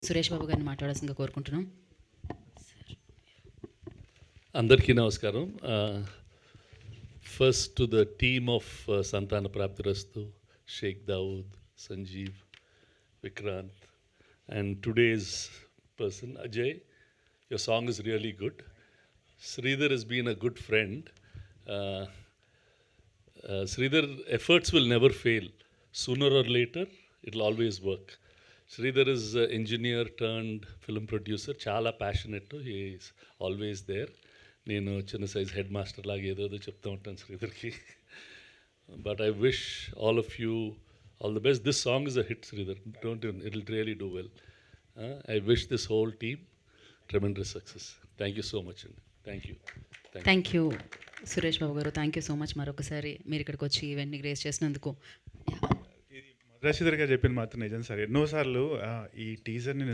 సురేష్ బాబు గారిని మాట్లాడాల్సిందిగా కోరుకుంటున్నాం. అందరికీ నమస్కారం. First to the team of Santhana Prapthirasthu, Sheikh Dawood, Sanjeev, Vikrant, and today's person Ajay. Your song is really good. Sridhar has been a good friend. Sridhar efforts will never fail. Sooner or later, it'll always work. Sridhar is an engineer turned film producer. Chala passionate. He is always there. నేను చిన్న size head master లాగా ఏదో చెప్తూ ఉంటాను శ్రీధర్కి. But I wish all of you all the best. This song is a hit Sridhar. Don't it will really do well. I wish this whole team tremendous success. Thank you so much అండి. Thank you. Thank you Suresh Babu garu. Thank you so much మరొకసారి మీరు ఇక్కడికి వచ్చి ఇవన్నీ grace చేసినందుకు. రషీదర్ గారు చెప్పింది మాత్రం నిజం సార్. ఎన్నోసార్లు ఈ టీజర్ని నేను